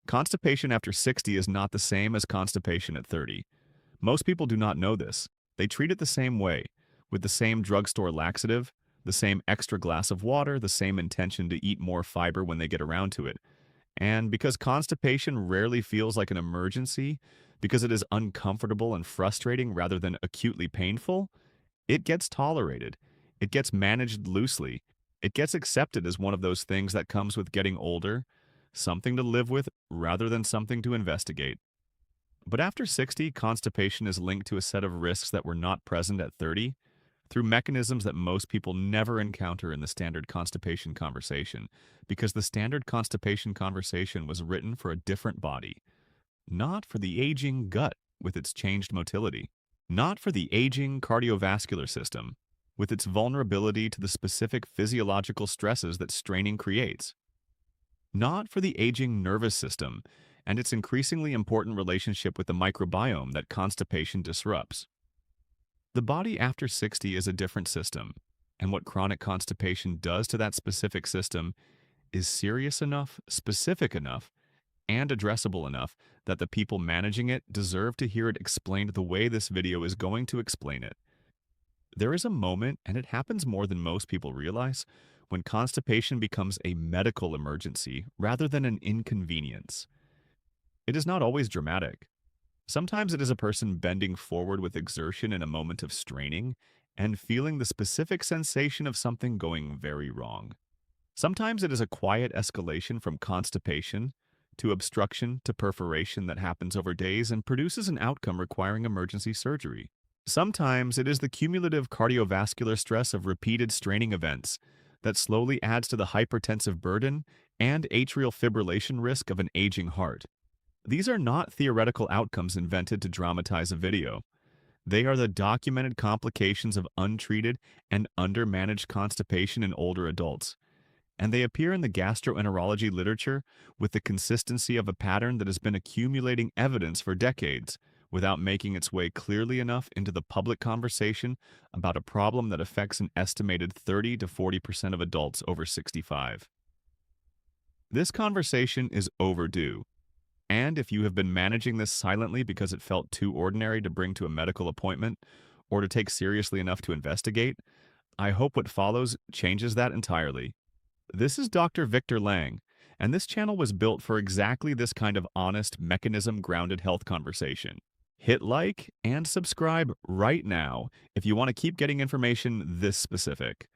Constipation after 60 is not the same as constipation at 30. Most people do not know this. They treat it the same way, with the same drugstore laxative, the same extra glass of water, the same intention to eat more fiber when they get around to it. And because constipation rarely feels like an emergency, because it is uncomfortable and frustrating rather than acutely painful, it gets tolerated. It gets managed loosely. It gets accepted as one of those things that comes with getting older, something to live with rather than something to investigate. But after 60, constipation is linked to a set of risks that were not present at 30 through mechanisms that most people never encounter in the standard constipation conversation, because the standard constipation conversation was written for a different body, not for the aging gut with its changed motility, not for the aging cardiovascular system with its vulnerability to the specific physiological stresses that straining creates, not for the aging nervous system and its increasingly important relationship with the microbiome that constipation disrupts. The body after 60 is a different system, and what chronic constipation does to that specific system is serious enough, specific enough, and addressable enough that the people managing it deserve to hear it explained the way this video is going to explain it. There is a moment, and it happens more than most people realize, when constipation becomes a medical emergency rather than an inconvenience. It is not always dramatic. Sometimes it is a person bending forward with exertion in a moment of straining and feeling the specific sensation of something going very wrong. Sometimes it is a quiet escalation from constipation to obstruction to perforation that happens over days and produces an outcome requiring emergency surgery. Sometimes it is the cumulative cardiovascular stress of repeated straining events that slowly adds to the hypertensive burden and atrial fibrillation risk of an aging heart. These are not theoretical outcomes invented to dramatize a video. They are the documented complications of untreated and undermanaged constipation in older adults, and they appear in the gastroenterology literature with the consistency of a pattern that has been accumulating evidence for decades without making its way clearly enough into the public conversation about a problem that affects an estimated 30 to 40% of adults over 65. This conversation is overdue. And if you have been managing this silently because it felt too ordinary to bring to a medical appointment or to take seriously enough to investigate, I hope what follows changes that entirely. This is Dr. Victor Lang, and this channel was built for exactly this kind of honest, mechanism-grounded health conversation. Hit like and subscribe right now if you want to keep getting information this specific.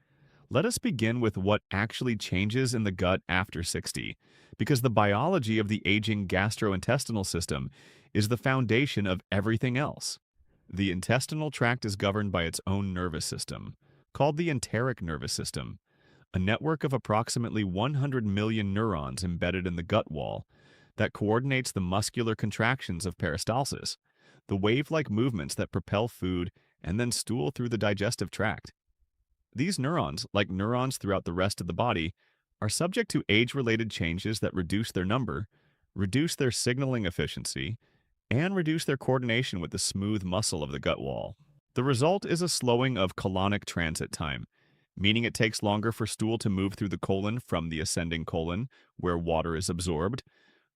Let us begin with what actually changes in the gut after 60, because the biology of the aging gastrointestinal system is the foundation of everything else. The intestinal tract is governed by its own nervous system, called the enteric nervous system, a network of approximately 100 million neurons embedded in the gut wall that coordinates the muscular contractions of peristalsis, the wave-like movements that propel food and then stool through the digestive tract. These neurons, like neurons throughout the rest of the body, are subject to age-related changes that reduce their number, reduce their signaling efficiency, and reduce their coordination with the smooth muscle of the gut wall. The result is a slowing of colonic transit time, meaning it takes longer for stool to move through the colon from the ascending colon, where water is absorbed,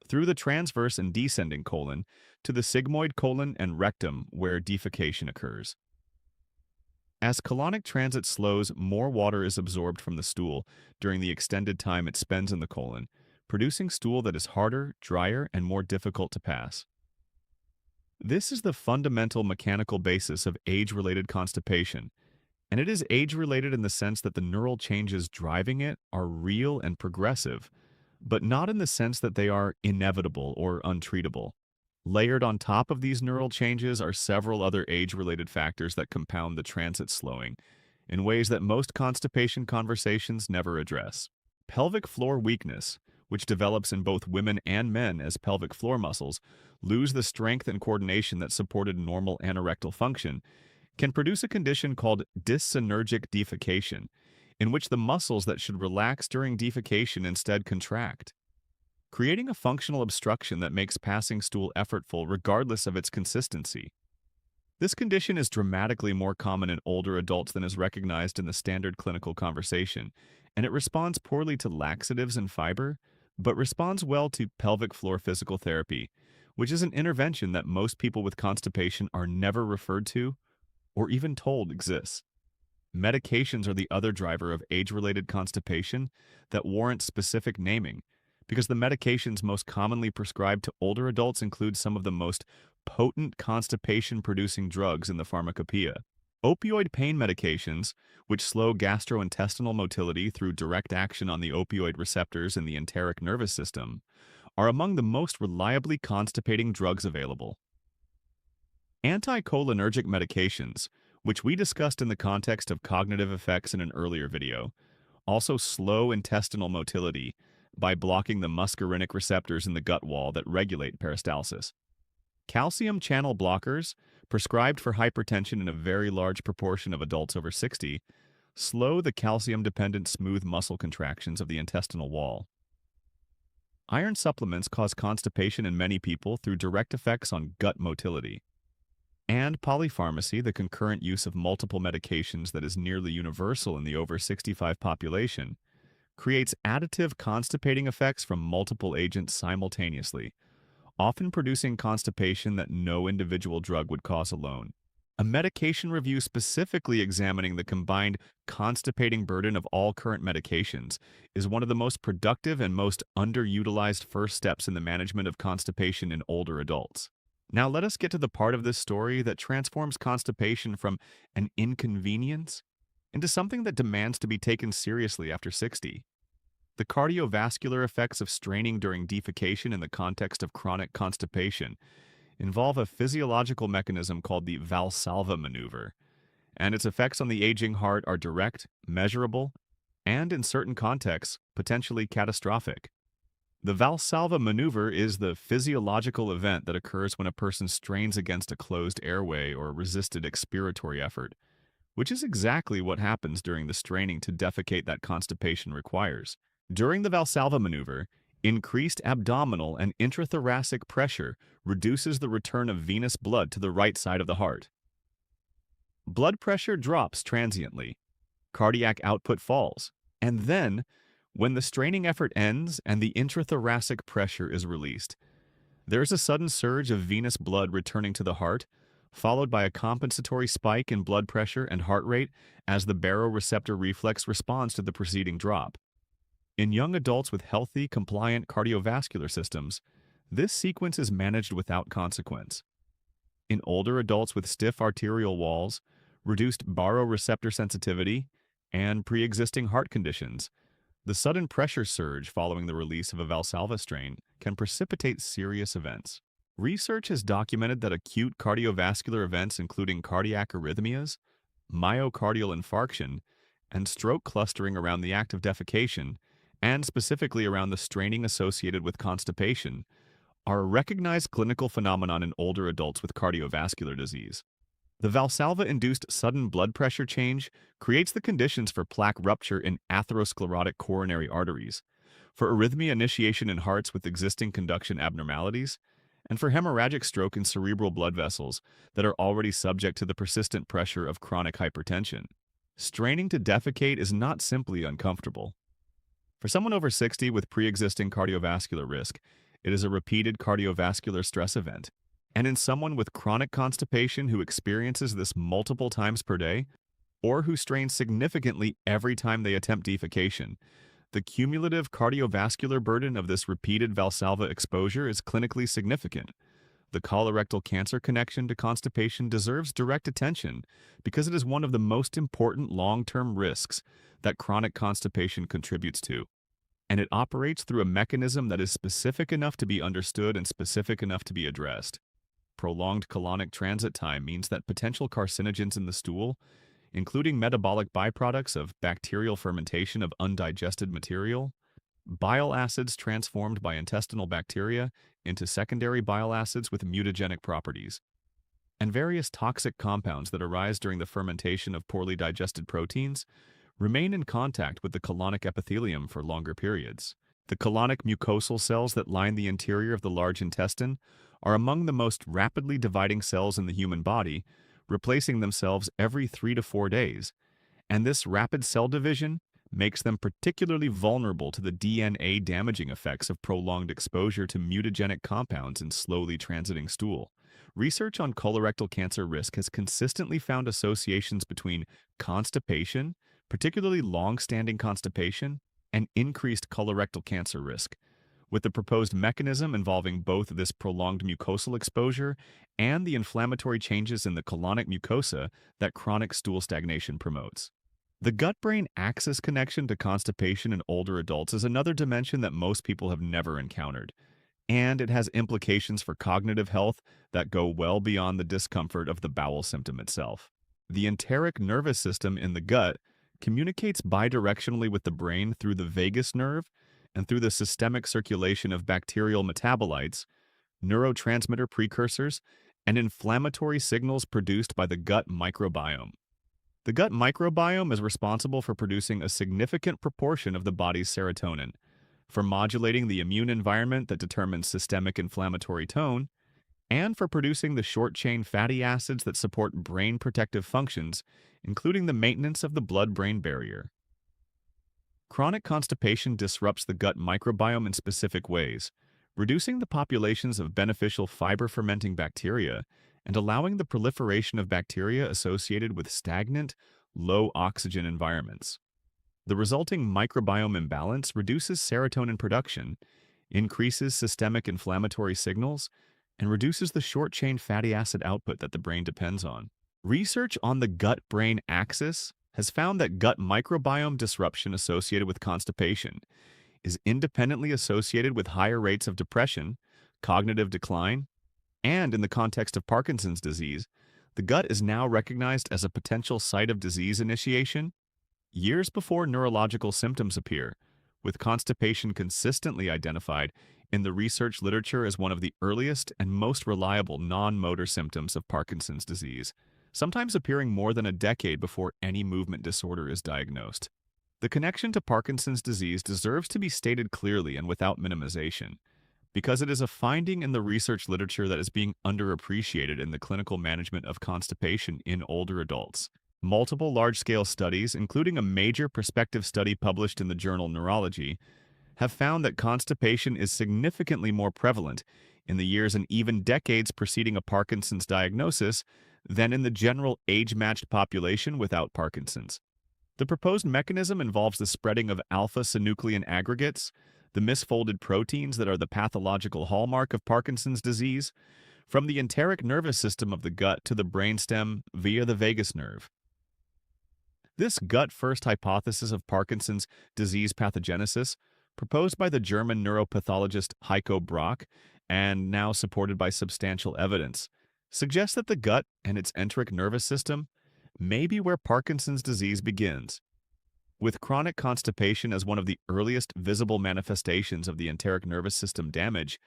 through the transverse and descending colon, to the sigmoid colon and rectum, where defecation occurs. As colonic transit slows, more water is absorbed from the stool during the extended time it spends in the colon, producing stool that is harder, drier, and more difficult to pass. This is the fundamental mechanical basis of age-related constipation, and it is age-related in the sense that the neural changes driving it are real and progressive, but not in the sense that they are inevitable or untreatable. Layered on top of these neural changes are several other age-related factors that compound the transit slowing in ways that most constipation conversations never address. Pelvic floor weakness, which develops in both women and men as pelvic floor muscles lose the strength and coordination that supported normal anorectal function, can produce a condition called dyssynergic defecation, in which the muscles that should relax during defecation instead contract, creating a functional obstruction that makes passing stool effortful regardless of its consistency. This condition is dramatically more common in older adults than is recognized in the standard clinical conversation, and it responds poorly to laxatives and fiber, but responds well to pelvic floor physical therapy, which is an intervention that most people with constipation are never referred to or even told exists. Medications are the other driver of age-related constipation that warrant specific naming, because the medications most commonly prescribed to older adults include some of the most potent constipation-producing drugs in the pharmacopoeia. Opioid pain medications, which slow gastrointestinal motility through direct action on the opioid receptors in the enteric nervous system, are among the most reliably constipating drugs available. Anticholinergic medications, which we discussed in the context of cognitive effects in an earlier video, also slow intestinal motility by blocking the muscarinic receptors in the gut wall that regulate peristalsis. Calcium channel blockers, prescribed for hypertension in a very large proportion of adults over 60, slow the calcium-dependent smooth muscle contractions of the intestinal wall. Iron supplements cause constipation in many people through direct effects on gut motility. And polypharmacy, the concurrent use of multiple medications that is nearly universal in the over 65 population, creates additive constipating effects from multiple agents simultaneously, often producing constipation that no individual drug would cause alone. A medication review specifically examining the combined constipating burden of all current medications is one of the most productive and most underutilized first steps in the management of constipation in older adults. Now let us get to the part of this story that transforms constipation from an inconvenience into something that demands to be taken seriously after 60. The cardiovascular effects of straining during defecation in the context of chronic constipation involve a physiological mechanism called the Valsalva maneuver, and its effects on the aging heart are direct, measurable, and in certain contexts, potentially catastrophic. The Valsalva maneuver is the physiological event that occurs when a person strains against a closed airway or resisted expiratory effort, which is exactly what happens during the straining to defecate that constipation requires. During the Valsalva maneuver, increased abdominal and intrathoracic pressure reduces the return of venous blood to the right side of the heart. Blood pressure drops transiently, cardiac output falls, and then, when the straining effort ends and the intrathoracic pressure is released, there is a sudden surge of venous blood returning to the heart, followed by a compensatory spike in blood pressure and heart rate as the baroreceptor reflex responds to the preceding drop. In young adults with healthy, compliant cardiovascular systems, this sequence is managed without consequence. In older adults with stiff arterial walls, reduced baroreceptor sensitivity, and pre-existing heart conditions, the sudden pressure surge following the release of a Valsalva strain can precipitate serious events. Research has documented that acute cardiovascular events including cardiac arrhythmias, myocardial infarction, and stroke clustering around the act of defecation, and specifically around the straining associated with constipation, are a recognized clinical phenomenon in older adults with cardiovascular disease. The Valsalva-induced sudden blood pressure change creates the conditions for plaque rupture in atherosclerotic coronary arteries, for arrhythmia initiation in hearts with existing conduction abnormalities, and for hemorrhagic stroke in cerebral blood vessels that are already subject to the persistent pressure of chronic hypertension. Straining to defecate is not simply uncomfortable. For someone over 60 with pre-existing cardiovascular risk, it is a repeated cardiovascular stress event. And in someone with chronic constipation who experiences this multiple times per day, or who strains significantly every time they attempt defecation, the cumulative cardiovascular burden of this repeated Valsalva exposure is clinically significant. The colorectal cancer connection to constipation deserves direct attention because it is one of the most important long-term risks that chronic constipation contributes to. And it operates through a mechanism that is specific enough to be understood and specific enough to be addressed. Prolonged colonic transit time means that potential carcinogens in the stool, including metabolic byproducts of bacterial fermentation of undigested material, bile acids transformed by intestinal bacteria into secondary bile acids with mutagenic properties, and various toxic compounds that arise during the fermentation of poorly digested proteins, remain in contact with the colonic epithelium for longer periods. The colonic mucosal cells that line the interior of the large intestine are among the most rapidly dividing cells in the human body, replacing themselves every 3 to 4 days. And this rapid cell division makes them particularly vulnerable to the DNA-damaging effects of prolonged exposure to mutagenic compounds in slowly transiting stool. Research on colorectal cancer risk has consistently found associations between constipation, particularly long-standing constipation, and increased colorectal cancer risk, with the proposed mechanism involving both this prolonged mucosal exposure and the inflammatory changes in the colonic mucosa that chronic stool stagnation promotes. The gut-brain axis connection to constipation in older adults is another dimension that most people have never encountered, and it has implications for cognitive health that go well beyond the discomfort of the bowel symptom itself. The enteric nervous system in the gut communicates bidirectionally with the brain through the vagus nerve and through the systemic circulation of bacterial metabolites, neurotransmitter precursors, and inflammatory signals produced by the gut microbiome. The gut microbiome is responsible for producing a significant proportion of the body's serotonin, for modulating the immune environment that determines systemic inflammatory tone, and for producing the short-chain fatty acids that support brain protective functions, including the maintenance of the blood-brain barrier. Chronic constipation disrupts the gut microbiome in specific ways, reducing the populations of beneficial fiber-fermenting bacteria and allowing the proliferation of bacteria associated with stagnant, low-oxygen environments. The resulting microbiome imbalance reduces serotonin production, increases systemic inflammatory signals, and reduces the short-chain fatty acid output that the brain depends on. Research on the gut-brain axis has found that gut microbiome disruption associated with constipation is independently associated with higher rates of depression, cognitive decline, and in the context of Parkinson's disease, the gut is now recognized as a potential site of disease initiation years before neurological symptoms appear, with constipation consistently identified in the research literature as one of the earliest and most reliable non-motor symptoms of Parkinson's disease, sometimes appearing more than a decade before any movement disorder is diagnosed. The connection to Parkinson's disease deserves to be stated clearly and without minimization, because it is a finding in the research literature that is being underappreciated in the clinical management of constipation in older adults. Multiple large-scale studies, including a major prospective study published in the journal Neurology, have found that constipation is significantly more prevalent in the years and even decades preceding a Parkinson's diagnosis than in the general age-matched population without Parkinson's. The proposed mechanism involves the spreading of alpha-synuclein aggregates, the misfolded proteins that are the pathological hallmark of Parkinson's disease, from the enteric nervous system of the gut to the brainstem via the vagus nerve. This gut-first hypothesis of Parkinson's disease pathogenesis, proposed by the German neuropathologist Heiko Brack and now supported by substantial evidence, suggests that the gut and its enteric nervous system may be where Parkinson's disease begins, with chronic constipation as one of the earliest visible manifestations of the enteric nervous system damage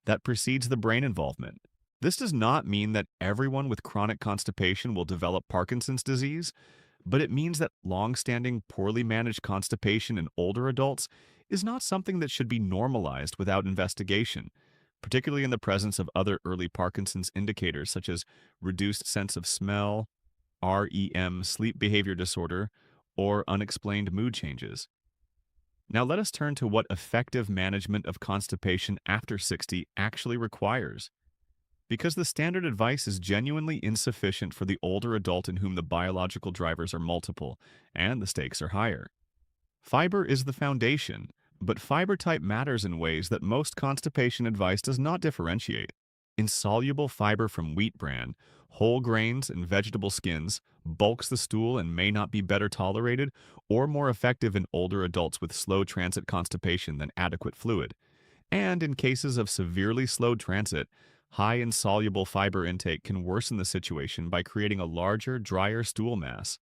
that precedes the brain involvement. This does not mean that everyone with chronic constipation will develop Parkinson's disease, but it means that long-standing, poorly managed constipation in older adults is not something that should be normalized without investigation, particularly in the presence of other early Parkinson's indicators such as reduced sense of smell, REM sleep behavior disorder, or unexplained mood changes. Now let us turn to what effective management of constipation after 60 actually requires, because the standard advice is genuinely insufficient for the older adult in whom the biological drivers are multiple and the stakes are higher. Fiber is the foundation, but fiber type matters in ways that most constipation advice does not differentiate. Insoluble fiber from wheat bran, whole grains, and vegetable skins bulks the stool and may not be better tolerated or more effective in older adults with slow transit constipation than adequate fluid. And in cases of severely slowed transit, high insoluble fiber intake can worsen the situation by creating a larger, drier stool mass.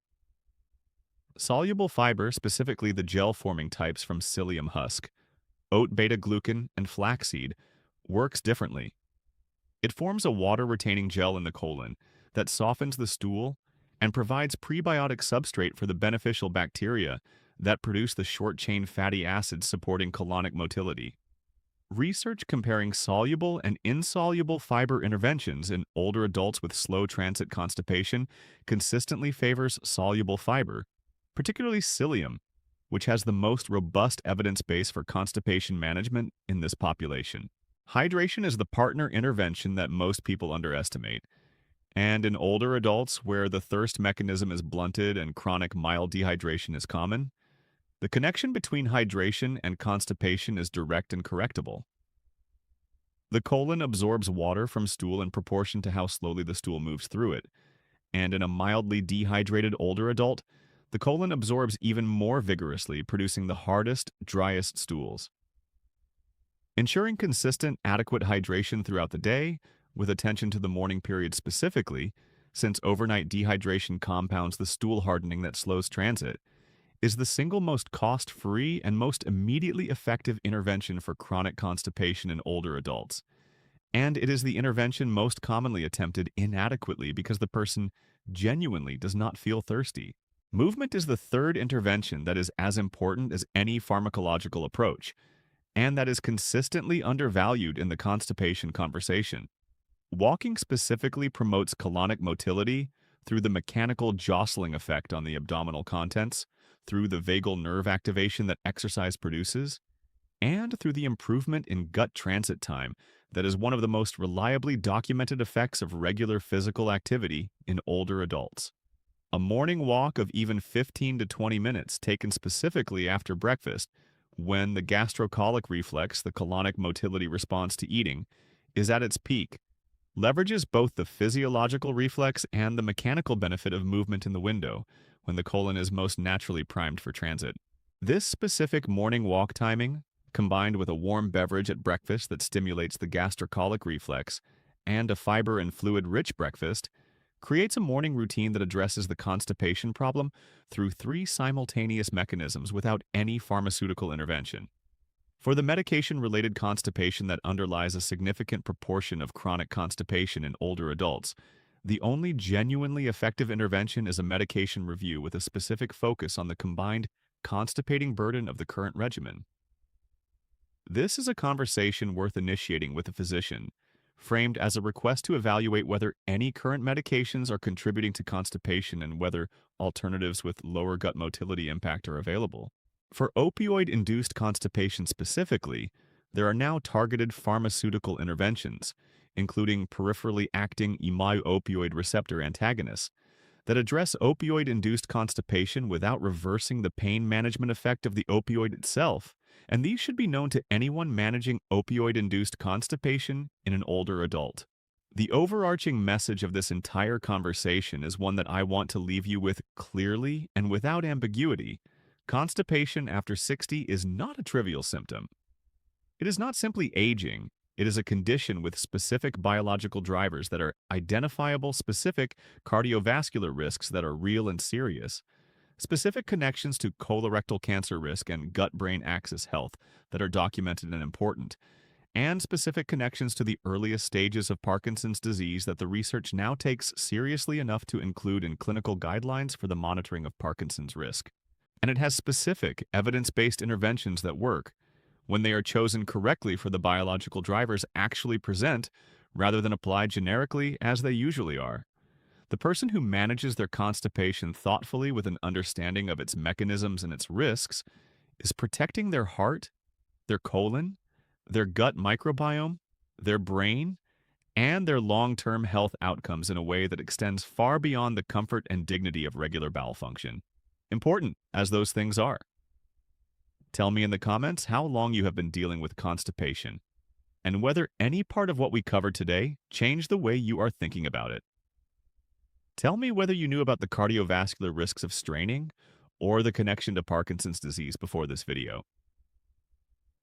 Soluble fiber, specifically the gel-forming types from psyllium husk, oat beta-glucan, and flaxseed, works differently. It forms a water-retaining gel in the colon that softens the stool and provides prebiotic substrate for the beneficial bacteria that produce the short-chain fatty acids supporting colonic motility. Research comparing soluble and insoluble fiber interventions in older adults with slow transit constipation consistently favors soluble fiber, particularly psyllium, which has the most robust evidence base for constipation management in this population. Hydration is the partner intervention that most people underestimate. And in older adults, where the thirst mechanism is blunted and chronic mild dehydration is common, the connection between hydration and constipation is direct and correctable. The colon absorbs water from stool in proportion to how slowly the stool moves through it, and in a mildly dehydrated older adult, the colon absorbs even more vigorously, producing the hardest, driest stools. Ensuring consistent, adequate hydration throughout the day, with attention to the morning period specifically, since overnight dehydration compounds the stool hardening that slows transit, is the single most cost-free and most immediately effective intervention for chronic constipation in older adults. And it is the intervention most commonly attempted inadequately because the person genuinely does not feel thirsty. Movement is the third intervention that is as important as any pharmacological approach, and that is consistently undervalued in the constipation conversation. Walking specifically promotes colonic motility through the mechanical jostling effect on the abdominal contents, through the vagal nerve activation that exercise produces, and through the improvement in gut transit time that is one of the most reliably documented effects of regular physical activity in older adults. A morning walk of even 15 to 20 minutes taken specifically after breakfast, when the gastrocolic reflex, the colonic motility response to eating, is at its peak, leverages both the physiological reflex and the mechanical benefit of movement in the window when the colon is most naturally primed for transit. This specific morning walk timing, combined with a warm beverage at breakfast that stimulates the gastrocolic reflex and a fiber and fluid-rich breakfast, creates a morning routine that addresses the constipation problem through 3 simultaneous mechanisms without any pharmaceutical intervention. For the medication-related constipation that underlies a significant proportion of chronic constipation in older adults, the only genuinely effective intervention is a medication review with a specific focus on the combined constipating burden of the current regimen. This is a conversation worth initiating with a physician, framed as a request to evaluate whether any current medications are contributing to constipation and whether alternatives with lower gut motility impact are available. For opioid-induced constipation specifically, there are now targeted pharmaceutical interventions, including peripherally acting immuno-opioid receptor antagonists, that address opioid-induced constipation without reversing the pain management effect of the opioid itself, and these should be known to anyone managing opioid-induced constipation in an older adult. The overarching message of this entire conversation is one that I want to leave you with clearly and without ambiguity. Constipation after 60 is not a trivial symptom. It is not simply aging. It is a condition with specific biological drivers that are identifiable, specific cardiovascular risks that are real and serious, specific connections to colorectal cancer risk and gut-brain axis health that are documented and important, and specific connections to the earliest stages of Parkinson's disease that the research now takes seriously enough to include in clinical guidelines for the monitoring of Parkinson's risk. And it has specific, evidence-based interventions that work when they are chosen correctly for the biological drivers actually present, rather than applied generically as they usually are. The person who manages their constipation thoughtfully with an understanding of its mechanisms and its risks is protecting their heart, their colon, their gut microbiome, their brain, and their long-term health outcomes in a way that extends far beyond the comfort and dignity of regular bowel function. Important as those things are. Tell me in the comments how long you have been dealing with constipation, and whether any part of what we covered today changed the way you are thinking about it. Tell me whether you knew about the cardiovascular risks of straining or the connection to Parkinson's disease before this video.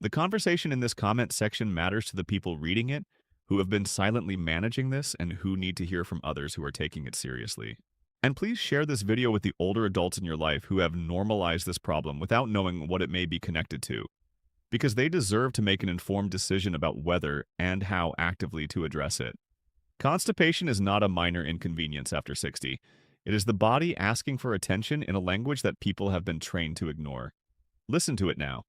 The conversation in this comment section matters to the people reading it, who have been silently managing this and who need to hear from others who are taking it seriously. And please share this video with the older adults in your life who have normalized this problem without knowing what it may be connected to, because they deserve to make an informed decision about whether and how actively to address it. Constipation is not a minor inconvenience after 60. It is the body asking for attention in a language that people have been trained to ignore. Listen to it now.